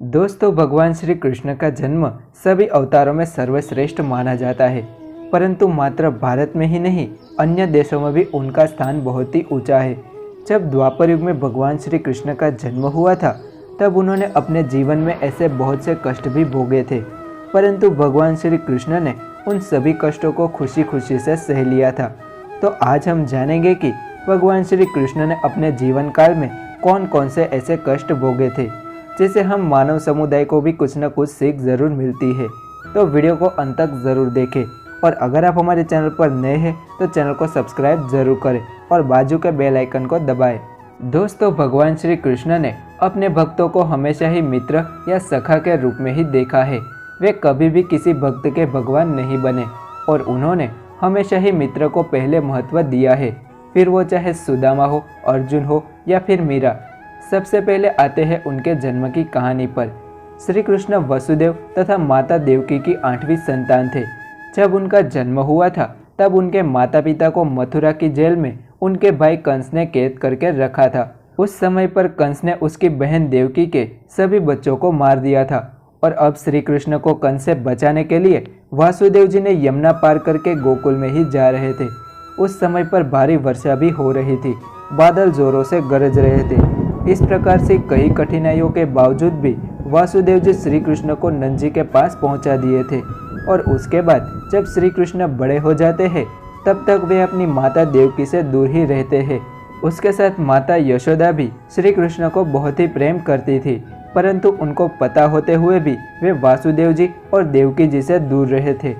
दोस्तों, भगवान श्री कृष्ण का जन्म सभी अवतारों में सर्वश्रेष्ठ माना जाता है, परंतु मात्र भारत में ही नहीं, अन्य देशों में भी उनका स्थान बहुत ही ऊंचा है। जब द्वापर युग में भगवान श्री कृष्ण का जन्म हुआ था, तब उन्होंने अपने जीवन में ऐसे बहुत से कष्ट भी भोगे थे, परंतु भगवान श्री कृष्ण ने उन सभी कष्टों को खुशी खुशी से सह लिया था। तो आज हम जानेंगे कि भगवान श्री कृष्ण ने अपने जीवन काल में कौन कौन से ऐसे कष्ट भोगे थे, जिससे हम मानव समुदाय को भी कुछ न कुछ सीख ज़रूर मिलती है। तो वीडियो को अंत तक ज़रूर देखें, और अगर आप हमारे चैनल पर नए हैं तो चैनल को सब्सक्राइब ज़रूर करें और बाजू के बेल आइकन को दबाएं। दोस्तों, भगवान श्री कृष्ण ने अपने भक्तों को हमेशा ही मित्र या सखा के रूप में ही देखा है। वे कभी भी किसी भक्त के भगवान नहीं बने और उन्होंने हमेशा ही मित्र को पहले महत्व दिया है, फिर वो चाहे सुदामा हो, अर्जुन हो या फिर मीरा। सबसे पहले आते हैं उनके जन्म की कहानी पर। श्री कृष्ण वसुदेव तथा माता देवकी की 8वीं संतान थे। जब उनका जन्म हुआ था, तब उनके माता पिता को मथुरा की जेल में उनके भाई कंस ने कैद करके रखा था। उस समय पर कंस ने उसकी बहन देवकी के सभी बच्चों को मार दिया था, और अब श्री कृष्ण को कंस से बचाने के लिए वासुदेव जी ने यमुना पार करके गोकुल में ही जा रहे थे। उस समय पर भारी वर्षा भी हो रही थी, बादल जोरों से गरज रहे थे। इस प्रकार से कई कठिनाइयों के बावजूद भी वासुदेव जी श्री कृष्ण को नंद के पास पहुंचा दिए थे, और उसके बाद जब श्री कृष्ण बड़े हो जाते हैं, तब तक वे अपनी माता देवकी से दूर ही रहते हैं। उसके साथ माता यशोदा भी श्री कृष्ण को बहुत ही प्रेम करती थी, परंतु उनको पता होते हुए भी वे वासुदेव जी और देवकी जी से दूर रहे थे।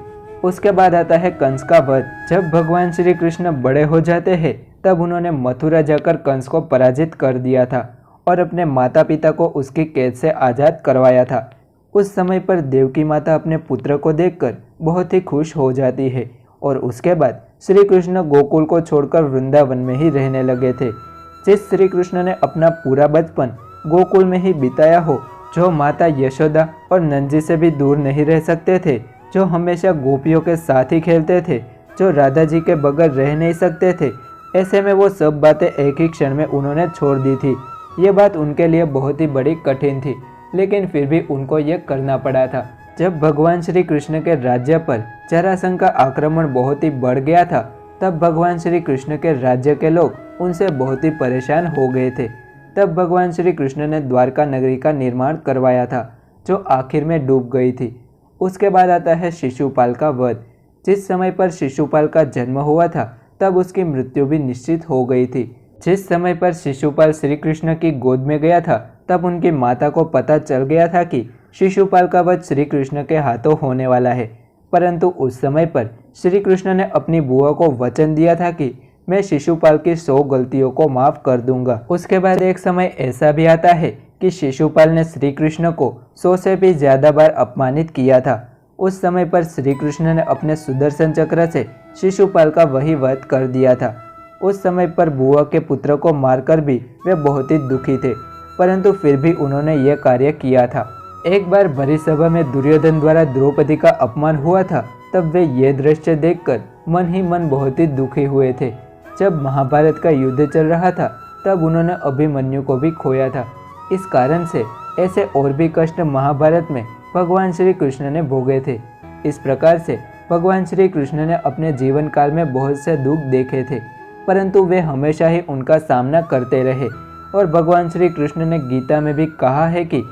उसके बाद आता है कंस का वध। जब भगवान श्री कृष्ण बड़े हो जाते हैं, तब उन्होंने मथुरा जाकर कंस को पराजित कर दिया था और अपने माता पिता को उसकी कैद से आज़ाद करवाया था। उस समय पर देवकी माता अपने पुत्र को देखकर बहुत ही खुश हो जाती है, और उसके बाद श्री कृष्ण गोकुल को छोड़कर वृंदावन में ही रहने लगे थे। जिस श्री कृष्ण ने अपना पूरा बचपन गोकुल में ही बिताया हो, जो माता यशोदा और नंद से भी दूर नहीं रह सकते थे, जो हमेशा गोपियों के साथ ही खेलते थे, जो राधा जी के बगैर रह नहीं सकते थे, ऐसे में वो सब बातें एक ही क्षण में उन्होंने छोड़ दी थी। ये बात उनके लिए बहुत ही बड़ी कठिन थी, लेकिन फिर भी उनको ये करना पड़ा था। जब भगवान श्री कृष्ण के राज्य पर जरासंध का आक्रमण बहुत ही बढ़ गया था, तब भगवान श्री कृष्ण के राज्य के लोग उनसे बहुत ही परेशान हो गए थे। तब भगवान श्री कृष्ण ने द्वारका नगरी का निर्माण करवाया था, जो आखिर में डूब गई थी। उसके बाद आता है शिशुपाल का वध। जिस समय पर शिशुपाल का जन्म हुआ था, तब उसकी मृत्यु भी निश्चित हो गई थी। जिस समय पर शिशुपाल श्री कृष्ण की गोद में गया था, तब उनकी माता को पता चल गया था कि शिशुपाल का वध श्री कृष्ण के हाथों होने वाला है, परंतु उस समय पर श्री कृष्ण ने अपनी बुआ को वचन दिया था कि मैं शिशुपाल की 100 गलतियों को माफ़ कर दूंगा। उसके बाद एक समय ऐसा भी आता है कि शिशुपाल ने श्री कृष्ण को 100 से भी ज़्यादा बार अपमानित किया था। उस समय पर श्री कृष्ण ने अपने सुदर्शन चक्र से शिशुपाल का वही वध कर दिया था। उस समय पर बुआ के पुत्र को मारकर भी वे बहुत ही दुखी थे, परंतु फिर भी उन्होंने यह कार्य किया था। एक बार भरी सभा में दुर्योधन द्वारा द्रौपदी का अपमान हुआ था, तब वे ये दृश्य देखकर मन ही मन बहुत ही दुखी हुए थे। जब महाभारत का युद्ध चल रहा था, तब उन्होंने अभिमन्यु को भी खोया था। इस कारण से ऐसे और भी कष्ट महाभारत में भगवान श्री कृष्ण ने भोगे थे। इस प्रकार से भगवान श्री कृष्ण ने अपने जीवन काल में बहुत से दुख देखे थे, परंतु वे हमेशा ही उनका सामना करते रहे। और भगवान श्री कृष्ण ने गीता में भी कहा है कि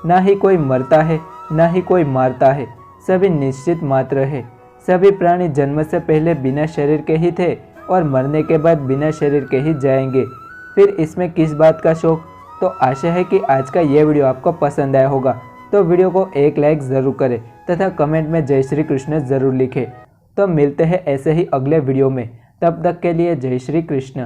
ना ही कोई मरता है, ना ही कोई मारता है, सभी निश्चित मात्र है। सभी प्राणी जन्म से पहले बिना शरीर के ही थे और मरने के बाद बिना शरीर के ही जाएंगे, फिर इसमें किस बात का शौक। तो आशा है कि आज का ये वीडियो आपको पसंद आया होगा, तो वीडियो को एक लाइक ज़रूर करें तथा कमेंट में जय श्री कृष्ण ज़रूर लिखें। तो मिलते हैं ऐसे ही अगले वीडियो में, तब तक के लिए जय श्री कृष्ण।